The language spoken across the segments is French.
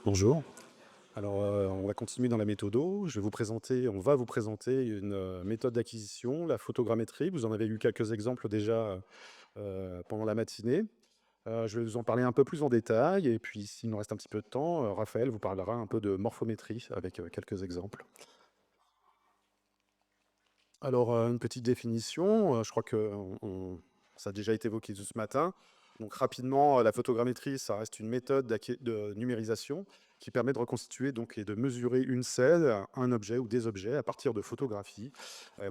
Bonjour. Alors, on va continuer dans la méthodo. On va vous présenter une, méthode d'acquisition, la photogrammétrie. Vous en avez eu quelques exemples déjà, pendant la matinée. Je vais vous en parler un peu plus en détail et puis s'il nous reste un petit peu de temps, Raphaël vous parlera un peu de morphométrie avec, quelques exemples. Alors, une petite définition, je crois qu'on ça a déjà été évoqué ce matin. Donc rapidement, la photogrammétrie, ça reste une méthode de numérisation qui permet de reconstituer donc et de mesurer une scène, un objet ou des objets à partir de photographies,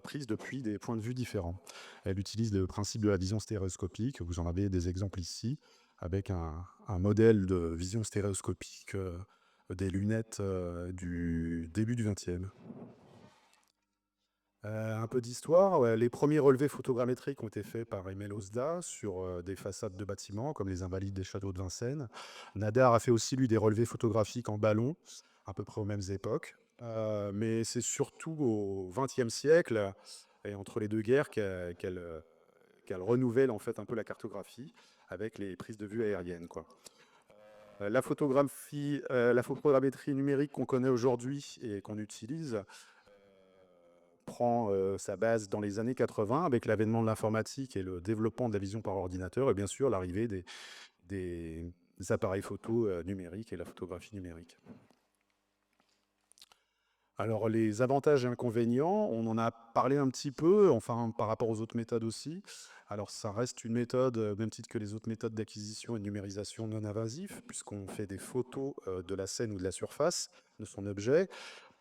prises depuis des points de vue différents. Elle utilise le principe de la vision stéréoscopique. Vous en avez des exemples ici avec un modèle de vision stéréoscopique, des lunettes, du début du 20e. Un peu d'histoire, ouais, les premiers relevés photogrammétriques ont été faits par Emile Osda sur, des façades de bâtiments comme les Invalides des châteaux de Vincennes. Nadar a fait aussi lui des relevés photographiques en ballon, à peu près aux mêmes époques. Mais c'est surtout au XXe siècle et entre les 2 guerres qu'elle renouvelle en fait un peu la cartographie avec les prises de vue aériennes, quoi. La photogrammétrie numérique qu'on connaît aujourd'hui et qu'on utilise, prend sa base dans les années 80 avec l'avènement de l'informatique et le développement de la vision par ordinateur et bien sûr l'arrivée des appareils photo numériques et la photographie numérique. Alors les avantages et inconvénients, on en a parlé un petit peu, enfin par rapport aux autres méthodes aussi. Alors ça reste une méthode, même titre que les autres méthodes d'acquisition et de numérisation non invasives, puisqu'on fait des photos de la scène ou de la surface de son objet.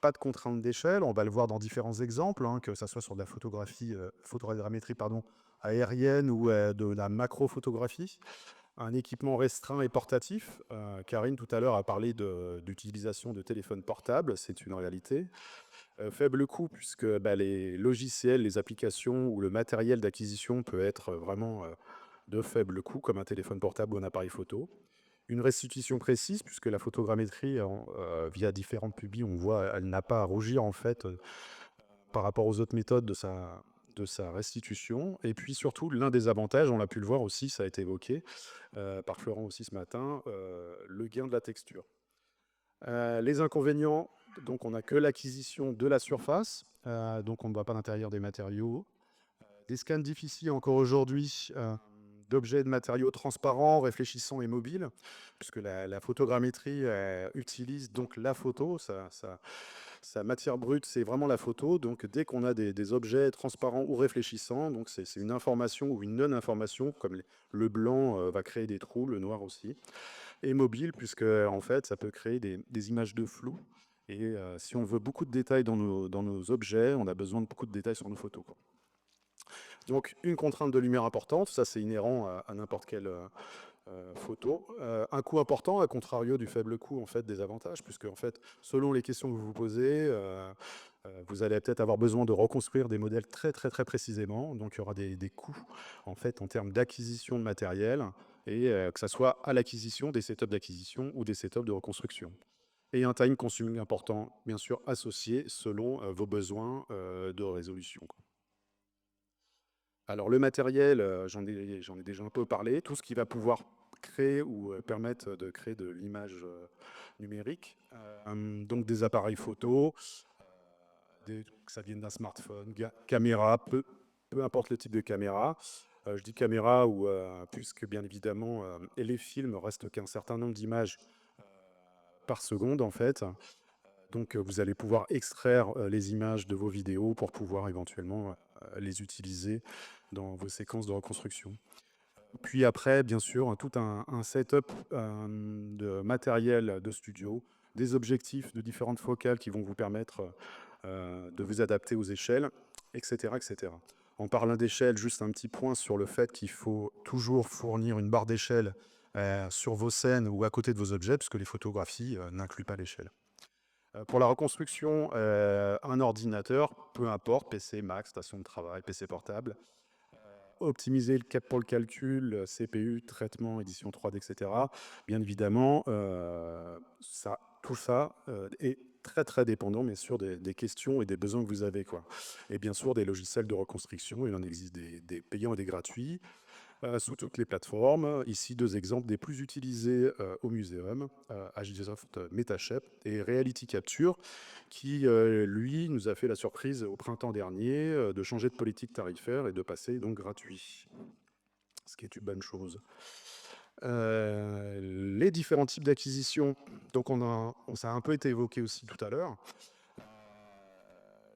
Pas de contrainte d'échelle, on va le voir dans différents exemples, hein, que ça soit sur de la photogrammétrie pardon, aérienne ou de la macrophotographie. Un équipement restreint et portatif. Karine tout à l'heure a parlé d'utilisation de téléphones portables, c'est une réalité. Faible coût puisque bah, les logiciels, les applications ou le matériel d'acquisition peut être vraiment de faible coût comme un téléphone portable ou un appareil photo. Une restitution précise, puisque la photogrammétrie, via différentes publis, on voit, elle n'a pas à rougir en fait par rapport aux autres méthodes de sa restitution. Et puis surtout, l'un des avantages, on l'a pu le voir aussi, ça a été évoqué par Florent aussi ce matin, le gain de la texture. Les inconvénients, donc on n'a que l'acquisition de la surface, donc on ne voit pas l'intérieur des matériaux. Des scans difficiles encore aujourd'hui d'objets de matériaux transparents, réfléchissants et mobiles, puisque la photogrammétrie utilise donc la photo, sa matière brute, c'est vraiment la photo. Donc dès qu'on a des objets transparents ou réfléchissants, donc c'est une information ou une non-information, comme le blanc va créer des trous, le noir aussi, et mobile, puisque en fait ça peut créer des images de flou. Et si on veut beaucoup de détails dans nos objets, on a besoin de beaucoup de détails sur nos photos, quoi. Donc une contrainte de lumière importante, ça c'est inhérent à n'importe quelle photo. Un coût important, à contrario du faible coût en fait des avantages, puisque en fait selon les questions que vous vous posez, vous allez peut-être avoir besoin de reconstruire des modèles très très très précisément. Donc il y aura des coûts en fait en termes d'acquisition de matériel et que ça soit à l'acquisition, des setups d'acquisition ou des setups de reconstruction. Et un time consuming important, bien sûr, associé selon vos besoins de résolution, quoi. Alors le matériel, j'en ai déjà un peu parlé. Tout ce qui va pouvoir créer ou permettre de créer de l'image numérique. Donc des appareils photo, que ça vienne d'un smartphone, caméra, peu importe le type de caméra. Je dis caméra ou, puisque bien évidemment, et les films restent qu'un certain nombre d'images par seconde en fait. Donc vous allez pouvoir extraire les images de vos vidéos pour pouvoir éventuellement les utiliser dans vos séquences de reconstruction. Puis après, bien sûr, tout un setup de matériel de studio, des objectifs de différentes focales qui vont vous permettre de vous adapter aux échelles, etc., etc. En parlant d'échelle, juste un petit point sur le fait qu'il faut toujours fournir une barre d'échelle sur vos scènes ou à côté de vos objets, puisque les photographies n'incluent pas l'échelle. Pour la reconstruction, un ordinateur, peu importe, PC, Mac, station de travail, PC portable. Optimiser pour le calcul, CPU, traitement, édition 3D, etc. Bien évidemment, tout ça est très très dépendant, bien sûr, des questions et des besoins que vous avez, quoi. Et bien sûr, des logiciels de reconstruction, il en existe des payants et des gratuits. sous toutes les plateformes. Ici, deux exemples des plus utilisés au muséum, HDSoft MetaShape et Reality Capture, qui, lui, nous a fait la surprise au printemps dernier de changer de politique tarifaire et de passer donc gratuit, ce qui est une bonne chose. Les différents types d'acquisition, donc ça a un peu été évoqué aussi tout à l'heure.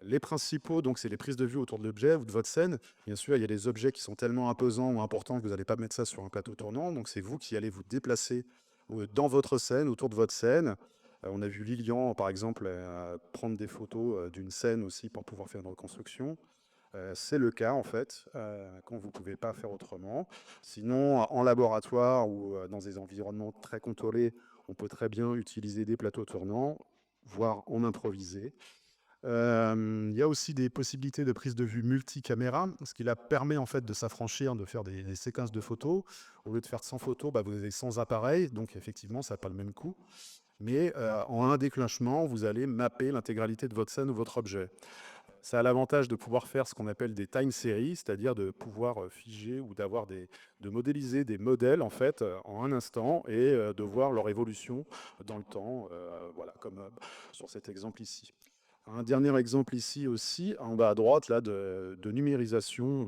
Les principaux, donc c'est les prises de vue autour de l'objet ou de votre scène. Bien sûr, il y a des objets qui sont tellement imposants ou importants que vous n'allez pas mettre ça sur un plateau tournant. Donc c'est vous qui allez vous déplacer dans votre scène, autour de votre scène. On a vu Lilian, par exemple, prendre des photos d'une scène aussi pour pouvoir faire une reconstruction. C'est le cas en fait, quand vous ne pouvez pas faire autrement. Sinon, en laboratoire ou dans des environnements très contrôlés, on peut très bien utiliser des plateaux tournants, voire en improviser. Il y a aussi des possibilités de prise de vue multicaméra, ce qui la permet en fait de s'affranchir, de faire des séquences de photos. Au lieu de faire 100 photos, bah, vous avez 100 appareils, donc effectivement, ça n'a pas le même coût. Mais en un déclenchement, vous allez mapper l'intégralité de votre scène ou votre objet. Ça a l'avantage de pouvoir faire ce qu'on appelle des time series, c'est-à-dire de pouvoir figer ou de modéliser des modèles en fait en un instant et de voir leur évolution dans le temps, voilà, comme sur cet exemple ici. Un dernier exemple ici aussi, en bas à droite, là, de numérisation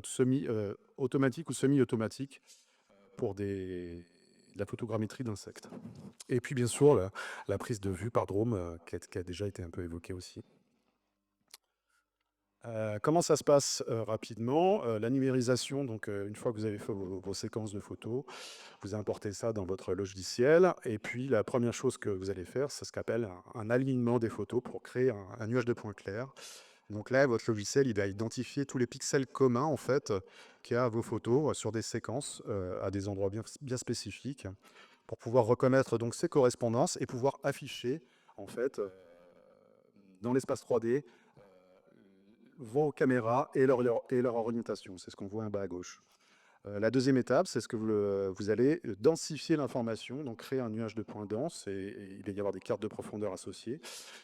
automatique ou semi-automatique pour de la photogrammétrie d'insectes. Et puis bien sûr, la prise de vue par drone qui a déjà été un peu évoquée aussi. Comment ça se passe rapidement? La numérisation, donc une fois que vous avez fait vos séquences de photos, vous importez ça dans votre logiciel. Et puis la première chose que vous allez faire, c'est ce qu'appelle un alignement des photos pour créer un nuage de points clairs. Donc là, votre logiciel, il va identifier tous les pixels communs en fait qu'il y a à vos photos sur des séquences à des endroits bien spécifiques pour pouvoir reconnaître donc ces correspondances et pouvoir afficher en fait dans l'espace 3D vos caméras et leur orientation. C'est ce qu'on voit en bas à gauche. La deuxième étape, c'est ce que vous allez densifier l'information, donc créer un nuage de points denses, et il va y avoir des cartes de profondeur associées.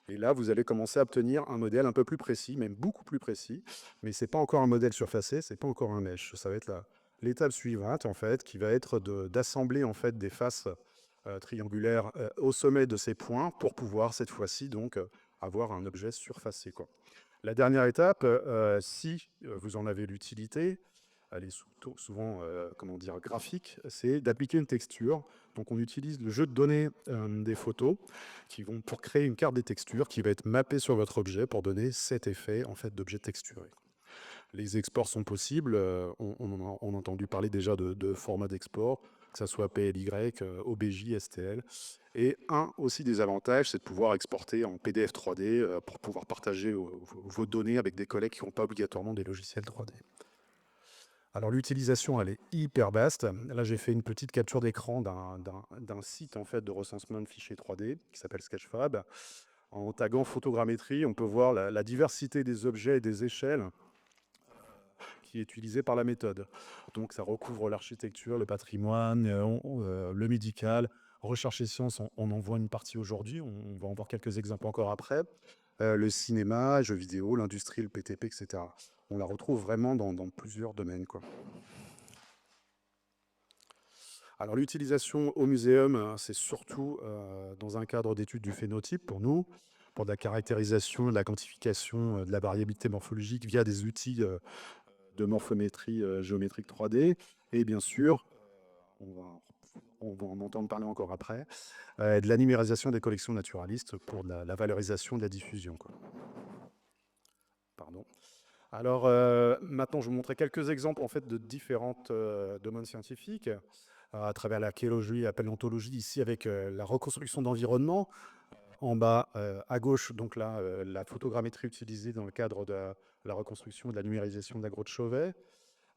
Et là, vous allez commencer à obtenir un modèle un peu plus précis, même beaucoup plus précis, mais c'est pas encore un modèle surfacé, c'est pas encore un mesh. Ça va être l'étape suivante, en fait, qui va être d'assembler en fait des faces triangulaires au sommet de ces points pour pouvoir cette fois-ci donc avoir un objet surfacé, quoi. La dernière étape, si vous en avez l'utilité, elle est souvent comment dire, graphique, c'est d'appliquer une texture. Donc on utilise le jeu de données des photos qui vont pour créer une carte des textures qui va être mappée sur votre objet pour donner cet effet en fait d'objet texturé. Les exports sont possibles, on a entendu parler déjà de formats d'export, que ce soit PLY, OBJ, STL. Et un aussi des avantages, c'est de pouvoir exporter en PDF 3D pour pouvoir partager vos données avec des collègues qui n'ont pas obligatoirement des logiciels 3D. Alors l'utilisation, elle est hyper vaste. Là, j'ai fait une petite capture d'écran d'un site en fait de recensement de fichiers 3D qui s'appelle Sketchfab. En taguant photogrammétrie, on peut voir la diversité des objets et des échelles qui est utilisée par la méthode. Donc ça recouvre l'architecture, le patrimoine, le médical, recherche et sciences, on en voit une partie aujourd'hui, on va en voir quelques exemples encore après. Le cinéma, jeux vidéo, l'industrie, le PTP, etc. On la retrouve vraiment dans plusieurs domaines, quoi. Alors l'utilisation au muséum, c'est surtout dans un cadre d'étude du phénotype pour nous, pour de la caractérisation, de la quantification de la variabilité morphologique via des outils de morphométrie géométrique 3D. Et bien sûr, on va, on va en entendre parler encore après, de la numérisation des collections naturalistes pour la valorisation de la diffusion, quoi. Pardon. Alors maintenant, je vais vous montrer quelques exemples en fait de différents domaines scientifiques à travers l'archéologie, la paléontologie, ici avec la reconstruction d'environnement. En bas à gauche, donc là, la photogrammétrie utilisée dans le cadre de la reconstruction et de la numérisation de la grotte Chauvet.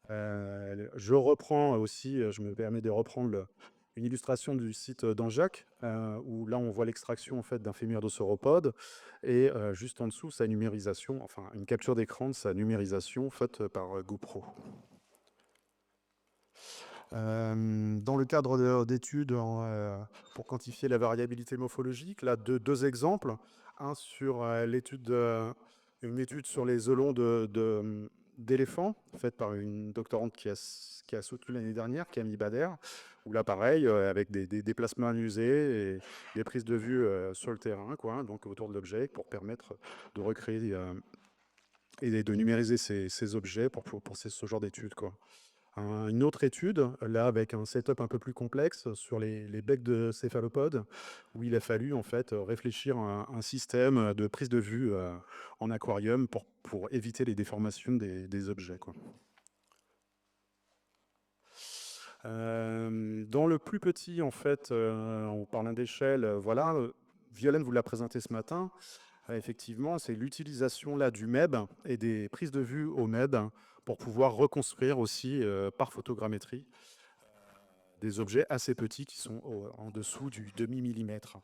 Je reprends aussi, je me permets de reprendre une illustration du site d'Anjac, où là on voit l'extraction en fait d'un fémur de sauropode, et juste en dessous sa numérisation, enfin une capture d'écran de sa numérisation faite par GoPro. Dans le cadre d'études pour quantifier la variabilité morphologique, là deux exemples. Un sur une étude sur les elons d'éléphant, faite par une doctorante qui a soutenu l'année dernière, Camille Bader, où là, pareil, avec des déplacements amusés et des prises de vue sur le terrain, quoi, donc autour de l'objet, pour permettre de recréer et de numériser ces objets pour ce genre d'études, quoi. Une autre étude, là, avec un setup un peu plus complexe sur les becs de céphalopodes, où il a fallu en fait réfléchir à un système de prise de vue en aquarium pour éviter les déformations des objets, quoi. Dans le plus petit, en fait, on parle d'échelle, voilà, Violaine vous l'a présenté ce matin. Effectivement, c'est l'utilisation là du MEB et des prises de vue au MEB pour pouvoir reconstruire aussi par photogrammétrie des objets assez petits qui sont en dessous du demi-millimètre.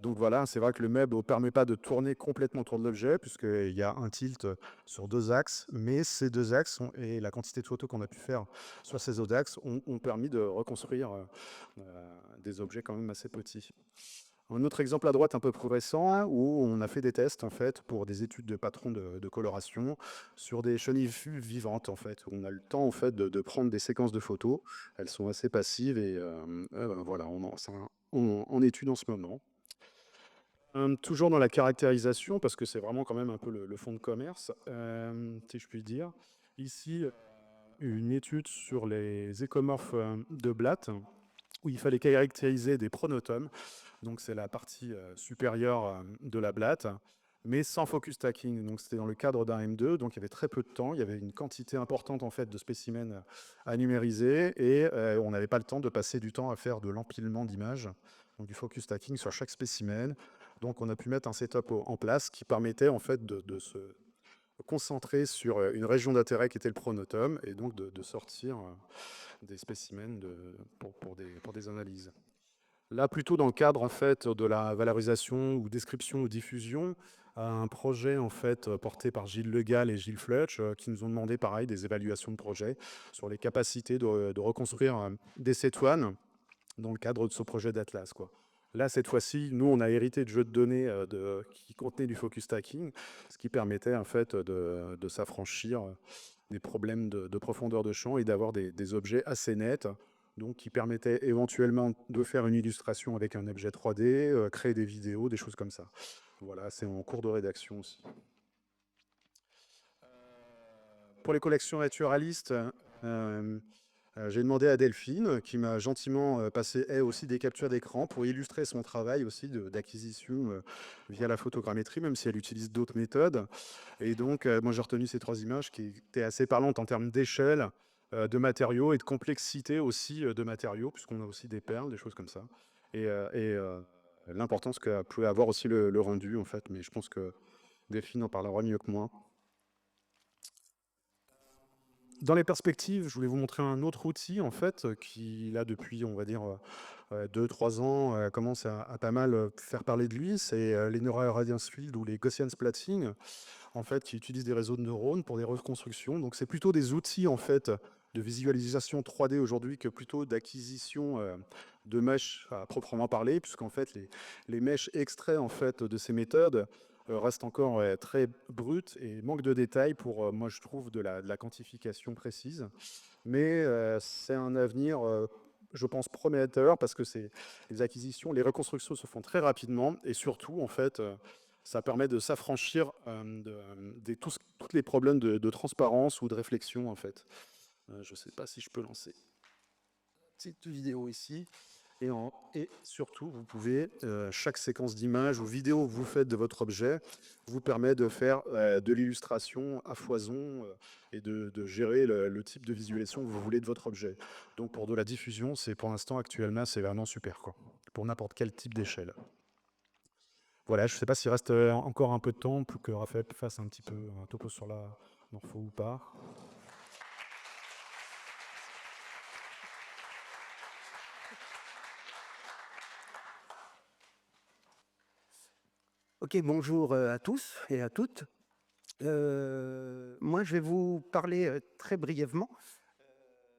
Donc voilà, c'est vrai que le MEB ne permet pas de tourner complètement autour de l'objet, puisqu'il y a un tilt sur deux axes, mais ces deux axes et la quantité de photos qu'on a pu faire sur ces deux axes ont permis de reconstruire des objets quand même assez petits. Un autre exemple à droite un peu plus récent, hein, où on a fait des tests en fait pour des études de patrons de coloration sur des chenilles vivantes en fait, où on a le temps en fait de prendre des séquences de photos. Elles sont assez passives et voilà, on étude en ce moment. Toujours dans la caractérisation, parce que c'est vraiment quand même un peu le fond de commerce, si je puis dire. Ici, une étude sur les écomorphes de blattes, où il fallait caractériser des pronotomes. Donc c'est la partie supérieure de la blatte, mais sans focus stacking. Donc c'était dans le cadre d'un M2, donc il y avait très peu de temps, il y avait une quantité importante en fait de spécimens à numériser et on n'avait pas le temps de passer du temps à faire de l'empilement d'images, donc du focus stacking sur chaque spécimen. Donc on a pu mettre un setup en place qui permettait en fait de se concentrer sur une région d'intérêt qui était le pronotum et donc de sortir des spécimens pour des analyses. Là, plutôt dans le cadre en fait de la valorisation ou description ou diffusion, un projet en fait porté par Gilles Legal et Gilles Flutch qui nous ont demandé pareil des évaluations de projet sur les capacités de reconstruire des cétoines dans le cadre de ce projet d'Atlas, quoi. Là, cette fois-ci, nous, on a hérité de jeux de données qui contenaient du focus stacking, ce qui permettait en fait de s'affranchir des problèmes de profondeur de champ et d'avoir des objets assez nets, donc qui permettaient éventuellement de faire une illustration avec un objet 3D, créer des vidéos, des choses comme ça. Voilà, c'est en cours de rédaction aussi. Pour les collections naturalistes, j'ai demandé à Delphine, qui m'a gentiment passé elle aussi des captures d'écran pour illustrer son travail aussi d'acquisition via la photogrammétrie, même si elle utilise d'autres méthodes. Et donc, moi, j'ai retenu ces trois images qui étaient assez parlantes en termes d'échelle, de matériaux et de complexité aussi de matériaux, puisqu'on a aussi des perles, des choses comme ça. Et l'importance que pouvait avoir aussi le rendu, en fait. Mais je pense que Delphine en parlera mieux que moi. Dans les perspectives, je voulais vous montrer un autre outil en fait qui là depuis on va dire 2-3 ans commence à pas mal faire parler de lui, c'est les Neural Radiance Field ou les Gaussian Splatting en fait qui utilisent des réseaux de neurones pour des reconstructions. Donc c'est plutôt des outils en fait de visualisation 3D aujourd'hui que plutôt d'acquisition de mèches à proprement parler, puisqu'en fait les mèches extraits en fait de ces méthodes reste encore très brute et manque de détails pour, moi je trouve, de la quantification précise. Mais c'est un avenir, je pense, prometteur parce que les acquisitions, les reconstructions se font très rapidement et surtout, en fait, ça permet de s'affranchir de tous les problèmes de transparence ou de réflexion, en fait. Je ne sais pas si je peux lancer une petite vidéo ici. Et surtout, vous pouvez, chaque séquence d'image ou vidéo que vous faites de votre objet vous permet de faire de l'illustration à foison et de gérer le type de visualisation que vous voulez de votre objet. Donc pour de la diffusion, c'est pour l'instant actuellement, c'est vraiment super, quoi, pour n'importe quel type d'échelle. Voilà, je ne sais pas s'il reste encore un peu de temps pour que Raphaël fasse un petit peu un topo sur la morpho ou pas. Ok, bonjour à tous et à toutes. Moi, je vais vous parler très brièvement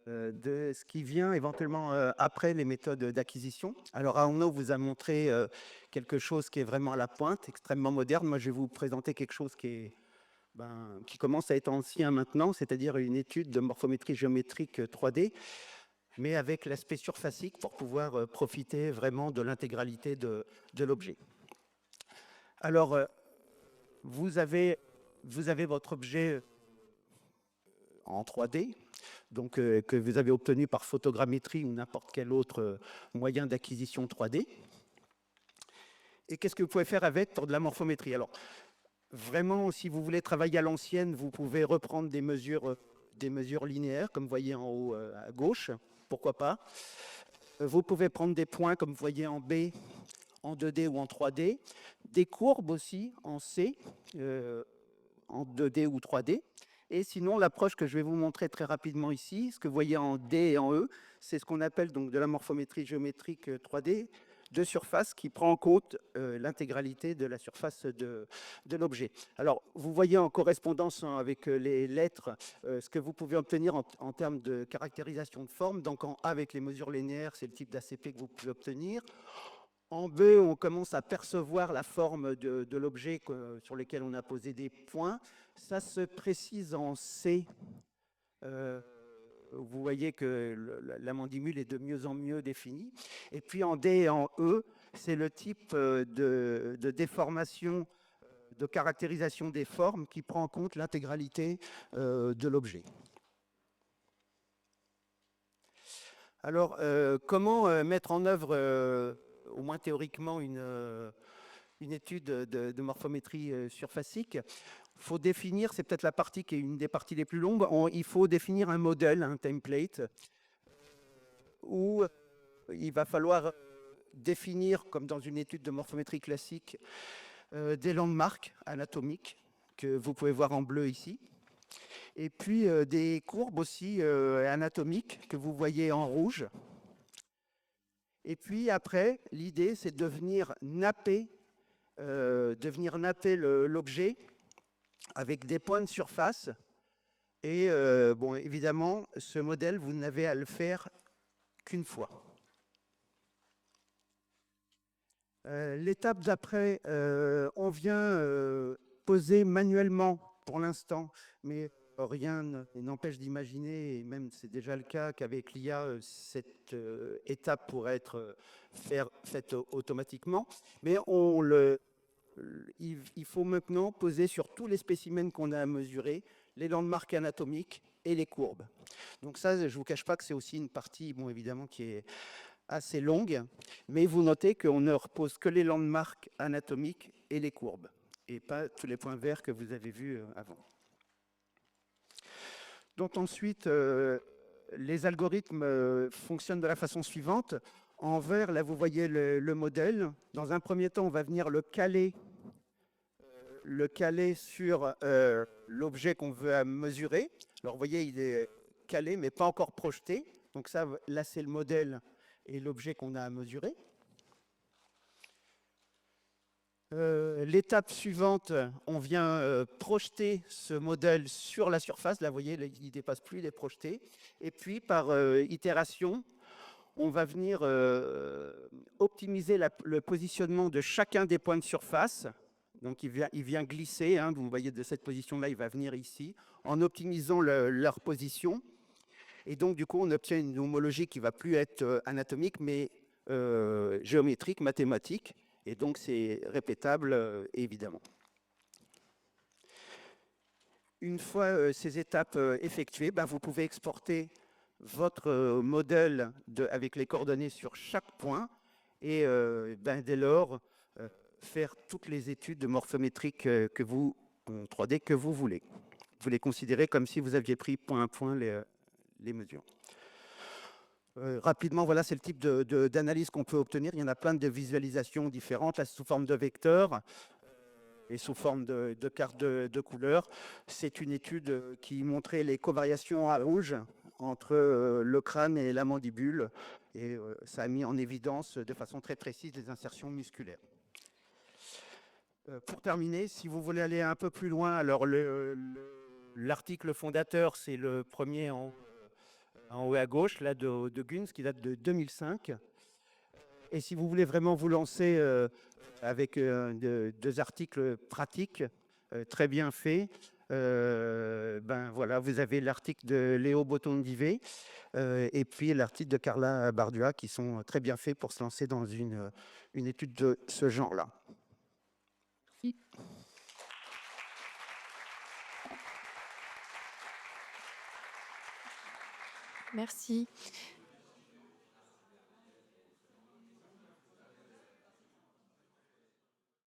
de ce qui vient éventuellement après les méthodes d'acquisition. Alors, Arnaud vous a montré quelque chose qui est vraiment à la pointe, extrêmement moderne. Moi, je vais vous présenter quelque chose qui est qui commence à être ancien maintenant, c'est-à-dire une étude de morphométrie géométrique 3D, mais avec l'aspect surfacique pour pouvoir profiter vraiment de l'intégralité de l'objet. Alors, vous avez votre objet en 3D, donc que vous avez obtenu par photogrammétrie ou n'importe quel autre moyen d'acquisition 3D. Et qu'est-ce que vous pouvez faire avec pour de la morphométrie? Alors, vraiment, si vous voulez travailler à l'ancienne, vous pouvez reprendre des mesures linéaires, comme vous voyez en haut à gauche, pourquoi pas. Vous pouvez prendre des points, comme vous voyez en B, en 2D ou en 3D, des courbes aussi en C, en 2D ou 3D. Et sinon, l'approche que je vais vous montrer très rapidement ici, ce que vous voyez en D et en E, c'est ce qu'on appelle donc de la morphométrie géométrique 3D de surface qui prend en compte l'intégralité de la surface de l'objet. Alors, vous voyez en correspondance avec les lettres ce que vous pouvez obtenir en termes de caractérisation de forme. Donc, en A, avec les mesures linéaires, c'est le type d'ACP que vous pouvez obtenir. En B, on commence à percevoir la forme de l'objet sur lequel on a posé des points. Ça se précise en C. Vous voyez que la mandibule est de mieux en mieux définie. Et puis en D et en E, c'est le type de déformation, de caractérisation des formes qui prend en compte l'intégralité de l'objet. Alors, comment mettre en œuvre, au moins théoriquement, une étude de morphométrie surfacique? Il faut définir, c'est peut-être la partie qui est une des parties les plus longues, il faut définir un modèle, un template, où il va falloir définir, comme dans une étude de morphométrie classique, des landmarks anatomiques, que vous pouvez voir en bleu ici, et puis des courbes aussi anatomiques, que vous voyez en rouge. Et puis après, l'idée, c'est de venir napper l'objet avec des points de surface. Et bon, évidemment, ce modèle, vous n'avez à le faire qu'une fois. L'étape d'après, on vient poser manuellement pour l'instant, mais rien n'empêche d'imaginer, et même c'est déjà le cas qu'avec l'IA, cette étape pourrait être faite automatiquement. Mais il faut maintenant poser sur tous les spécimens qu'on a à mesurer les landmarks anatomiques et les courbes. Donc ça, je ne vous cache pas que c'est aussi une partie, bon, évidemment, qui est assez longue, mais vous notez qu'on ne repose que les landmarks anatomiques et les courbes, et pas tous les points verts que vous avez vus avant. Donc ensuite, les algorithmes fonctionnent de la façon suivante. En vert, là, vous voyez le modèle. Dans un premier temps, on va venir le caler sur l'objet qu'on veut mesurer. Alors, vous voyez, il est calé, mais pas encore projeté. Donc ça, là, c'est le modèle et l'objet qu'on a à mesurer. L'étape suivante, on vient projeter ce modèle sur la surface. Là, vous voyez, il ne dépasse plus, il est projeté. Et puis, par itération, on va venir optimiser le positionnement de chacun des points de surface. Donc, il vient glisser, hein, vous voyez, de cette position-là, il va venir ici, en optimisant leur position. Et donc, du coup, on obtient une homologie qui ne va plus être anatomique, mais géométrique, mathématique. Et donc, c'est répétable, évidemment. Une fois ces étapes effectuées, vous pouvez exporter votre modèle avec les coordonnées sur chaque point et dès lors faire toutes les études de morphométrique en 3D que vous voulez. Vous les considérez comme si vous aviez pris point à point les mesures. Rapidement, voilà, c'est le type d'analyse qu'on peut obtenir. Il y en a plein de visualisations différentes, là, sous forme de vecteurs et sous forme de cartes de couleurs. C'est une étude qui montrait les covariations à rouge entre le crâne et la mandibule, et ça a mis en évidence de façon très précise les insertions musculaires. Pour terminer, si vous voulez aller un peu plus loin, alors l'article fondateur, c'est le premier en haut à gauche, là, de Gunz, qui date de 2005. Et si vous voulez vraiment vous lancer avec deux articles pratiques très bien faits, Ben voilà, vous avez l'article de Léo Botondivé et puis l'article de Carla Bardua qui sont très bien faits pour se lancer dans une étude de ce genre-là. Merci. Merci.